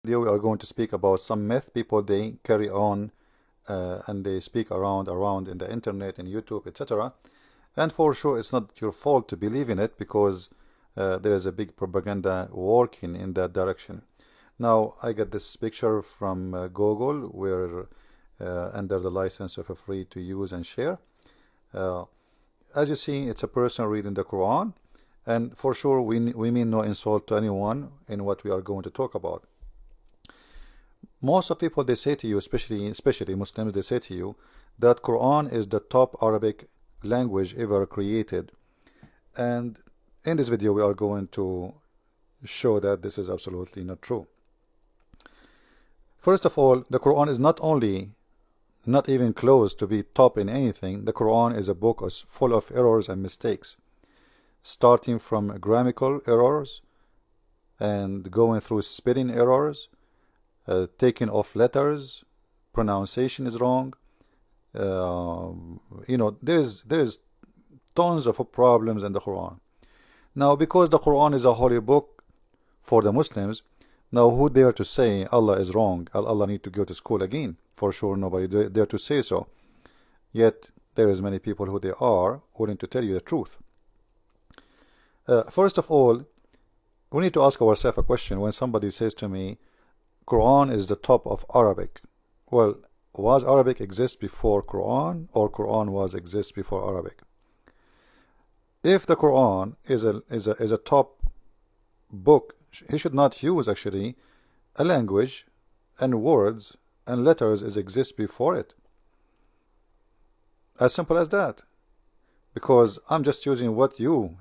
video we are going to speak about some myth people they carry on and they speak around in the internet and YouTube, etc. And for sure it's not your fault to believe in it, because there is a big propaganda working in that direction. Now I got this picture from Google, where under the license of a free to use and share. As you see, it's a person reading the Quran, and for sure we mean no insult to anyone in what we are going to talk about. Most of people, they say to you, especially Muslims, they say to you that Quran is the top Arabic language ever created. And in this video we are going to show that this is absolutely not true. First of all, the Quran is not even close to be top in anything. The Quran is a book full of errors and mistakes, starting from grammatical errors and going through spelling errors, taking off letters, pronunciation is wrong. There is tons of problems in the Quran. Now, because the Quran is a holy book for the Muslims, now who dare to say Allah is wrong? Allah need to go to school again? For sure nobody dare to say so. Yet there is many people who they are willing to tell you the truth. First of all, we need to ask ourselves a question. When somebody says to me, Quran is the top of Arabic, well, was Arabic exist before Quran, or Quran was exist before Arabic? If the Quran is a top book, he should not use actually a language and words and letters is exist before it. As simple as that. Because I'm just using what you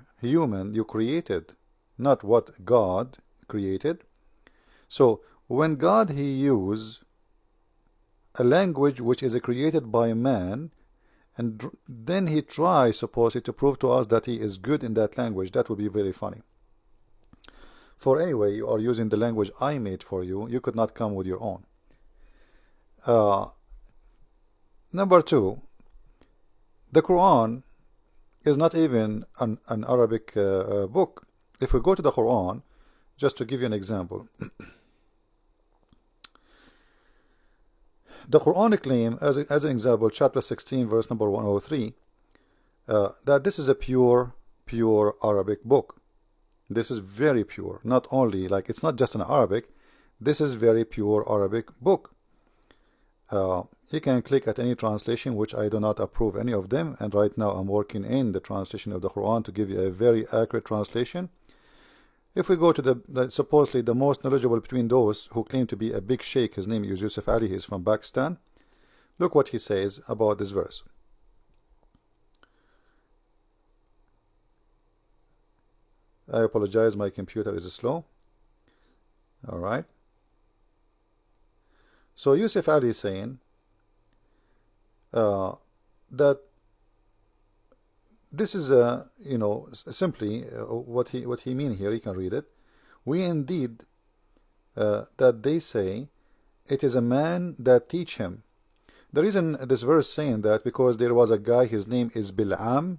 created, not what God created. So when God he use a language which is created by man, and then he tries supposedly to prove to us that he is good in that language, that would be very funny. For anyway, you are using the language I made for you. You could not come with your own. Number two, the Quran is not even an Arabic book. If we go to the Quran, just to give you an example, the Quranic claim, as an example, chapter 16, verse number 103, that this is a pure Arabic book. This is very pure. Not only, like, it's not just an Arabic, this is very pure Arabic book. You can click at any translation, which I do not approve any of them, and right now I'm working in the translation of the Quran to give you a very accurate translation. If we go to the supposedly the most knowledgeable between those who claim to be a big sheikh, his name is Yusuf Ali, he's from Pakistan. Look what he says about this verse. I apologize, my computer is slow. Alright. So Yusuf Ali is saying that this is simply what he mean here. You can read it. We indeed that they say it is a man that teach him. The reason this verse saying that, because there was a guy, his name is Bil'am,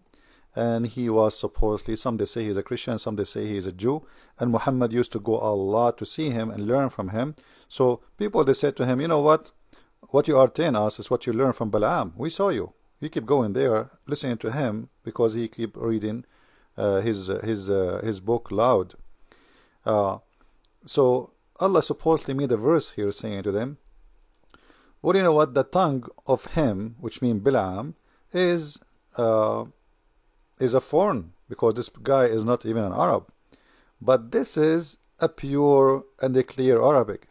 and he was supposedly, some they say he's a Christian, some they say he's a Jew, and Muhammad used to go a lot to see him and learn from him. So people, they said to him, you know what you are telling us is what you learn from Balaam. We saw you. You keep going there, listening to him, because he keep reading his book loud. So Allah supposedly made a verse here saying to them, well, you know what, the tongue of him, which means Balaam, is a foreign, because this guy is not even an Arab. But this is a pure and a clear Arabic.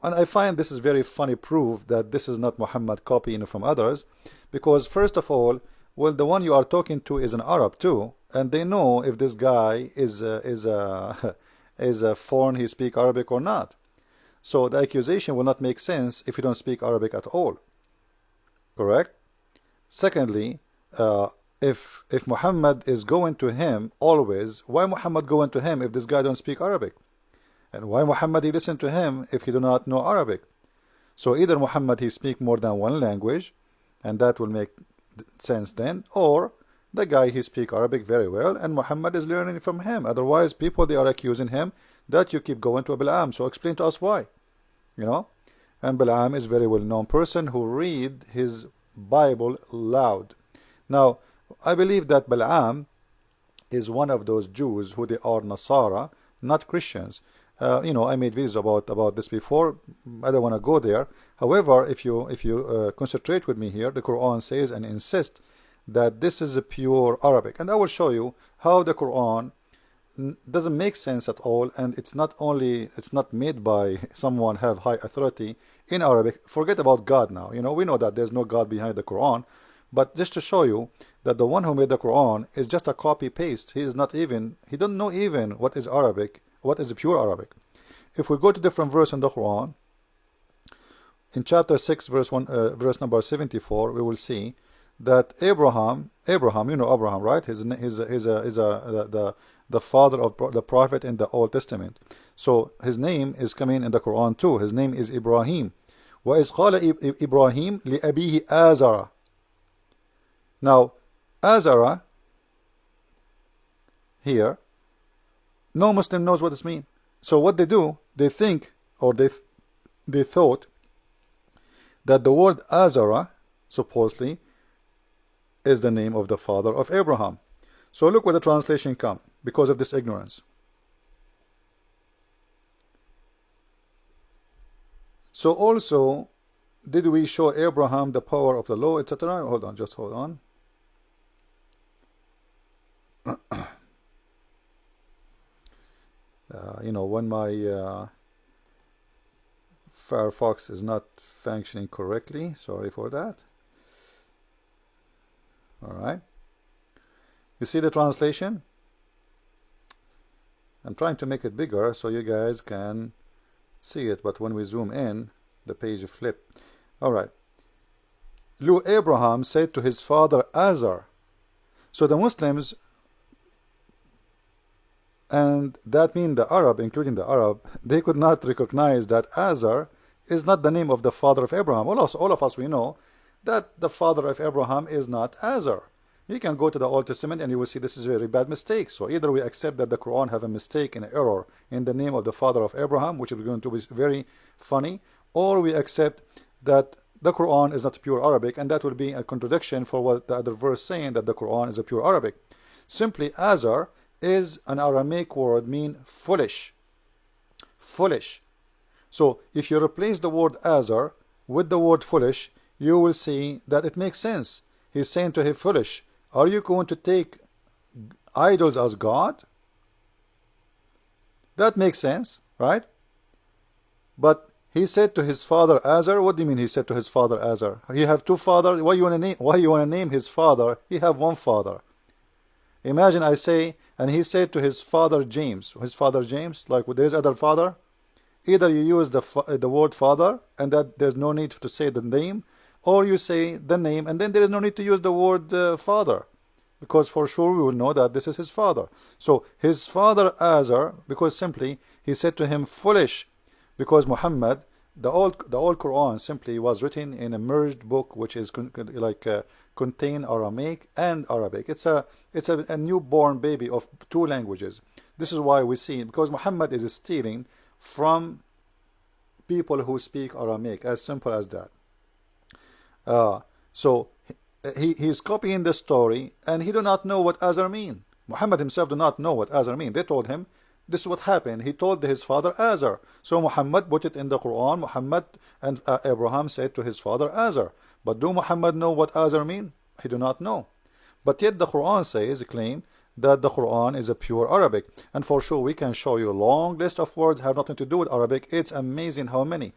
And I find this is very funny proof that this is not Muhammad copying from others, because first of all, well, the one you are talking to is an Arab too, and they know if this guy is a foreign, he speak Arabic or not. So the accusation will not make sense if you don't speak Arabic at all. Correct? Secondly, if Muhammad is going to him always, why Muhammad going to him if this guy don't speak Arabic? And why Muhammad he listen to him if he do not know Arabic? So either Muhammad he speak more than one language, and that will make sense then, or the guy he speak Arabic very well and Muhammad is learning from him. Otherwise people, they are accusing him that you keep going to Balaam. So explain to us why, you know. And Balaam is a very well-known person who read his Bible loud. Now, I believe that Balaam is one of those Jews who they are Nasara, not Christians. I made videos about this before. I don't want to go there. However, if you concentrate with me here, the Quran says and insists that this is a pure Arabic, and I will show you how the Quran doesn't make sense at all, and it's not made by someone have high authority in Arabic. Forget about God now. We know that there's no God behind the Quran, but just to show you that the one who made the Quran is just a copy paste. He don't know even what is Arabic, what is pure Arabic. If we go to different verse in the Quran, in chapter 6 verse 1 verse number 74, we will see that Abraham, you know Abraham, right? He's the father of the prophet in the Old Testament. So his name is coming in the Quran too. His name is Ibrahim. وَإِذْ قَالَ إِبْرَاهِيمُ لِأَبِيهِ آزَرَ. Now, Azara here, no Muslim knows what this means. So what they do, they think, or they thought that the word Azara supposedly is the name of the father of Abraham. So look where the translation comes because of this ignorance. So also, did we show Abraham the power of the law, etc.? Hold on, just hold on. When my Firefox is not functioning correctly, sorry for that. Alright, you see the translation? I'm trying to make it bigger so you guys can see it, but when we zoom in, the page flip. Alright, Lu Abraham said to his father Azar. So the Muslims, and that means the Arab, including the Arab, they could not recognize that Azar is not the name of the father of Abraham. All of us, we know that the father of Abraham is not Azar. You can go to the Old Testament and you will see this is a very bad mistake. So either we accept that the Quran have a mistake and error in the name of the father of Abraham, which is going to be very funny, or we accept that the Quran is not pure Arabic, and that will be a contradiction for what the other verse saying that the Quran is a pure Arabic. Simply, Azar is an Aramaic word mean foolish. Foolish. So if you replace the word Azar with the word foolish, you will see that it makes sense. He's saying to him, foolish, are you going to take idols as God? That makes sense, right? But he said to his father Azar. What do you mean he said to his father Azar? He have two fathers. Why you want to name his father? He have one father. Imagine I say, and he said to his father James. His father James, like there is other father. Either you use the word father, and that there's no need to say the name, or you say the name, and then there is no need to use the word father, because for sure we will know that this is his father. So his father Azar, because simply he said to him foolish, because Muhammad, the old Quran simply was written in a merged book, which is contain Aramaic and Arabic. It's a newborn baby of two languages. This is why we see, because Muhammad is stealing from people who speak Aramaic, as simple as that. So he's copying the story, and he do not know what Azar mean. Muhammad himself do not know what Azar mean. They told him this is what happened. He told his father Azar. So Muhammad put it in the Quran. Muhammad and Abraham said to his father Azar. But do Muhammad know what Azar mean? He do not know. But yet the Quran claim that the Quran is a pure Arabic. And for sure we can show you a long list of words have nothing to do with Arabic. It's amazing how many.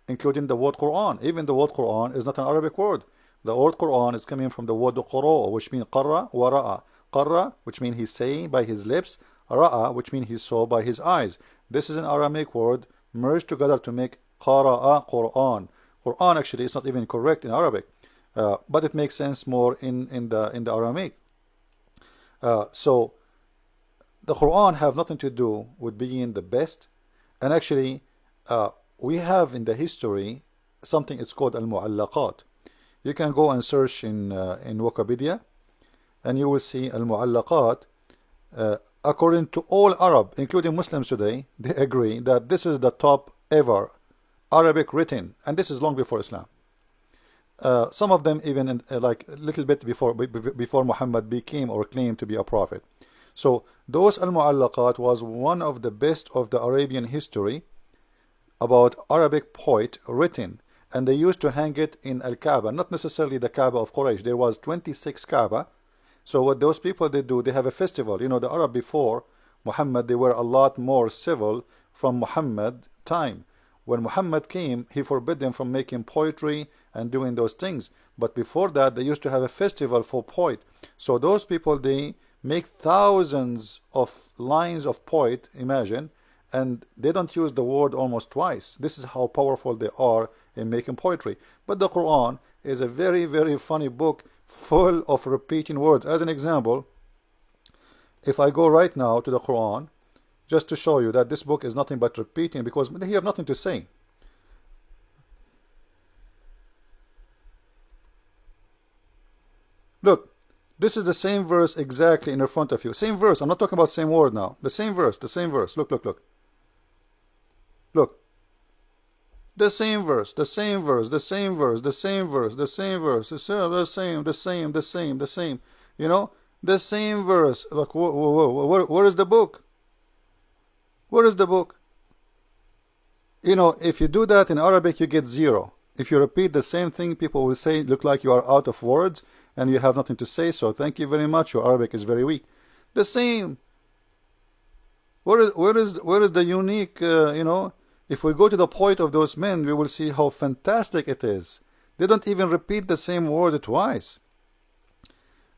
Including the word Quran. Even the word Quran is not an Arabic word. The word Quran is coming from the word Qura, which means Qarra wa Ra'a. Qarra, which means he say by his lips. Ra'a, which means he saw by his eyes. This is an Aramaic word merged together to make Qara'a Quran. Quran actually is not even correct in Arabic, but it makes sense more in the Aramaic. So the Quran have nothing to do with being the best, and actually we have in the history something it's called al-mu'allaqat. You can go and search in Wikipedia, and you will see al-mu'allaqat According to all Arab, including Muslims today, they agree that this is the top ever Arabic written, and this is long before Islam. Some of them even like a little bit before Muhammad became or claimed to be a prophet. So those Al-Mu'allaqat was one of the best of the Arabian history about Arabic poet written, and they used to hang it in Al-Kaaba, not necessarily the Kaaba of Quraysh. There was 26 Kaaba. So what those people they do, they have a festival. You know, the Arab before Muhammad, they were a lot more civil from Muhammad time. When Muhammad came, he forbid them from making poetry and doing those things. But before that, they used to have a festival for poet. So those people, they make thousands of lines of poet, imagine, and they don't use the word almost twice. This is how powerful they are in making poetry. But the Quran is a very, very funny book full of repeating words. As an example, if I go right now to the Quran, just to show you that this book is nothing but repeating, because they have nothing to say. Look, this is the same verse exactly in front of you. Same verse. I'm not talking about same word now. The same verse. The same verse. Look, look, look. Look. The same verse. The same verse. The same verse. The same verse. The same verse. The same. The same. The same. The same. You know, the same verse. Look, where is the book? Where is the book? You know, if you do that in Arabic, you get 0. If you repeat the same thing, people will say, look like you are out of words and you have nothing to say, so thank you very much, your Arabic is very weak. The same. Where is the unique, you know, if we go to the point of those men, we will see how fantastic it is. They don't even repeat the same word twice.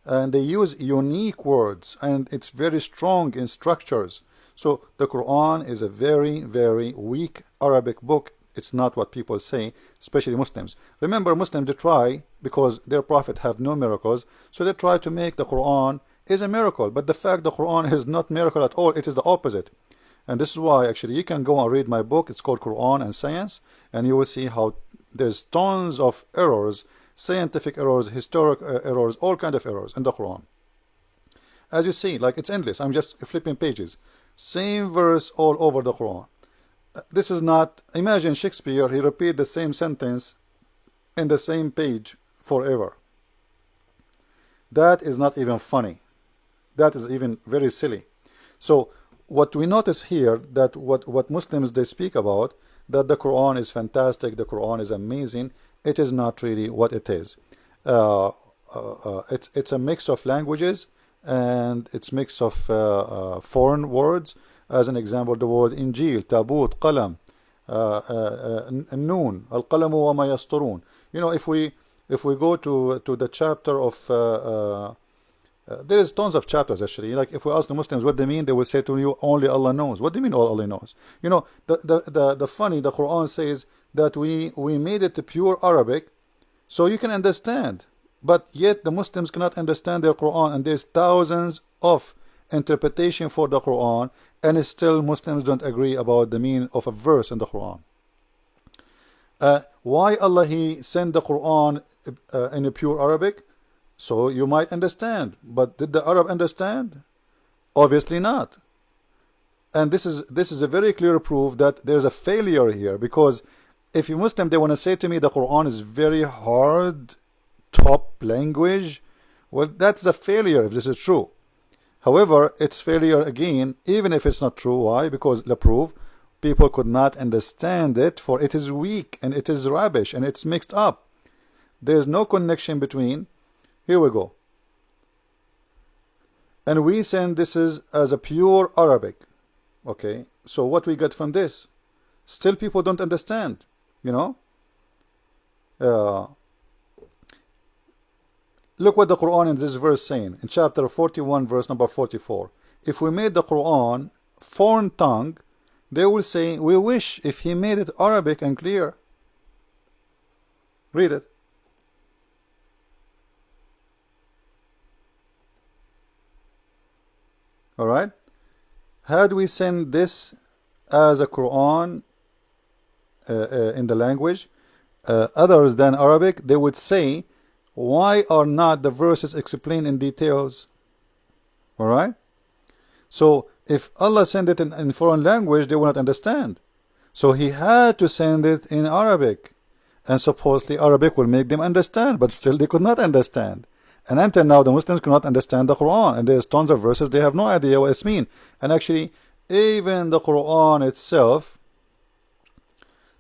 And they use unique words, and it's very strong in structures. So the Quran is a very, very weak Arabic book. It's not what people say, especially Muslims. Remember, Muslims, they try, because their prophet have no miracles, so they try to make the Quran is a miracle. But the fact the Quran is not miracle at all, it is the opposite. And this is why actually you can go and read my book. It's called Quran and Science, and you will see how there's tons of errors, scientific errors, historic errors, all kind of errors in the Quran. As you see, like it's endless. I'm just flipping pages. Same verse all over the Quran. This is not, imagine Shakespeare, he repeat the same sentence in the same page forever. That is not even funny. That is even very silly. So what we notice here, that what Muslims they speak about, that the Quran is fantastic, the Quran is amazing, it is not really what it is. It's a mix of languages, and it's mix of foreign words. As an example, the word Injil, Tabut, Qalam, Noon, Al-Qalamu wa ma yasturun. You know, if we go to the chapter of there is tons of chapters actually. Like if we ask the Muslims what they mean, they will say to you, only Allah knows. What do you mean Allah knows? You know, the funny, the Quran says that we made it pure Arabic so you can understand, but yet the Muslims cannot understand their Quran, and there's thousands of interpretation for the Quran, and still Muslims don't agree about the meaning of a verse in the Quran. Why Allah He sent the Quran in a pure Arabic? So you might understand, but did the Arab understand? Obviously not. And this is a very clear proof that there's a failure here, because if you Muslim they want to say to me the Quran is very hard, top language, well, that's a failure if this is true. However, it's failure again, even if it's not true. Why? Because the proof, people could not understand it, for it is weak and it is rubbish and it's mixed up. There is no connection between. Here we go. And we send this is as a pure Arabic. Okay, so what we get from this? Still people don't understand, you know. Look what the Quran in this verse saying in chapter 41 verse number 44. If we made the Quran foreign tongue, they will say, we wish if he made it Arabic and clear. Read it. Alright, had we send this as a Quran in the language others than Arabic, they would say, why are not the verses explained in details? Alright, So if Allah sent it in foreign language, they will not understand. So he had to send it in Arabic. And supposedly Arabic will make them understand, but still they could not understand. And until now, the Muslims cannot understand the Quran. And there's tons of verses, they have no idea what it's mean. And actually, even the Quran itself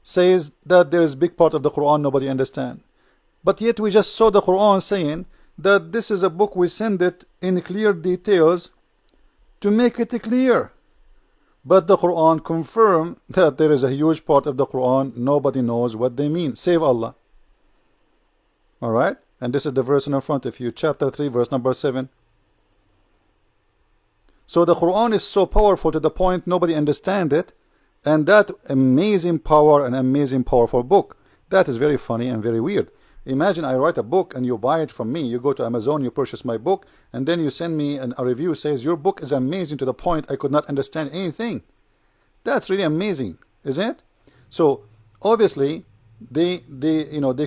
says that there is a big part of the Quran nobody understand. But yet we just saw the Quran saying that this is a book, we send it in clear details to make it clear. But the Quran confirm that there is a huge part of the Quran nobody knows what they mean, save Allah. Alright? And this is the verse in front of you, chapter 3, verse number 7. So the Quran is so powerful to the point nobody understand it, and that amazing power and amazing powerful book. That is very funny and very weird. Imagine I write a book and you buy it from me. You go to Amazon, you purchase my book, and then you send me a review says your book is amazing to the point I could not understand anything. That's really amazing, isn't it? So obviously they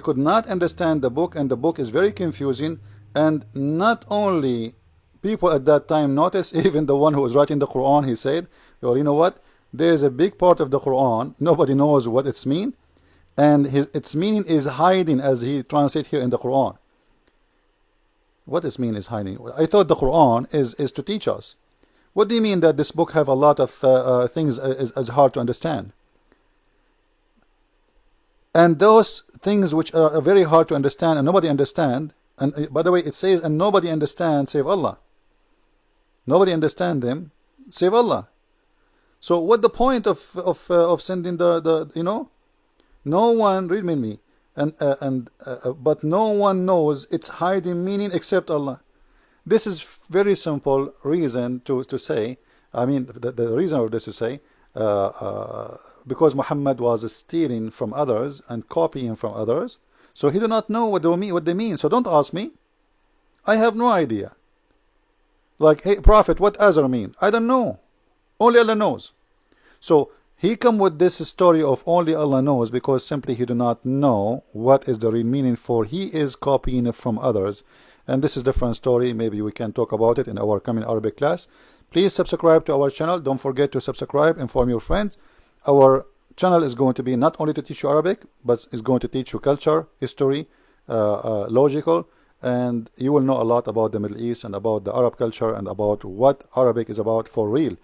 could not understand the book, and the book is very confusing. And not only people at that time noticed, even the one who was writing the Quran, he said, well, you know what? There is a big part of the Quran nobody knows what it's mean, and its meaning is hiding, as he translates here in the Quran. What its mean is hiding? I thought the Quran is to teach us. What do you mean that this book have a lot of things is hard to understand? And those things which are very hard to understand and nobody understand, and by the way it says, and nobody understand save Allah. Nobody understand them save Allah. So what the point of sending the no one, read me, but no one knows its hiding meaning except Allah. This is very simple reason to say, I mean the reason of this to say, because Muhammad was stealing from others and copying from others, so he do not know what they mean. So don't ask me, I have no idea. Like, hey Prophet, what Azar mean? I don't know, only Allah knows. So he come with this story of only Allah knows because simply he do not know what is the real meaning, for he is copying it from others. And this is a different story. Maybe we can talk about it in our coming Arabic class. Please subscribe to our channel. Don't forget to subscribe, inform your friends. Our channel is going to be not only to teach you Arabic, but it's going to teach you culture, history, logical, and you will know a lot about the Middle East and about the Arab culture and about what Arabic is about for real.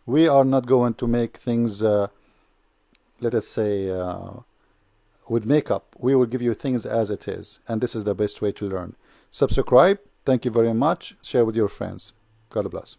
We are not going to make things, let us say, with makeup. We will give you things as it is, and this is the best way to learn. Subscribe. Thank you very much. Share with your friends. God bless.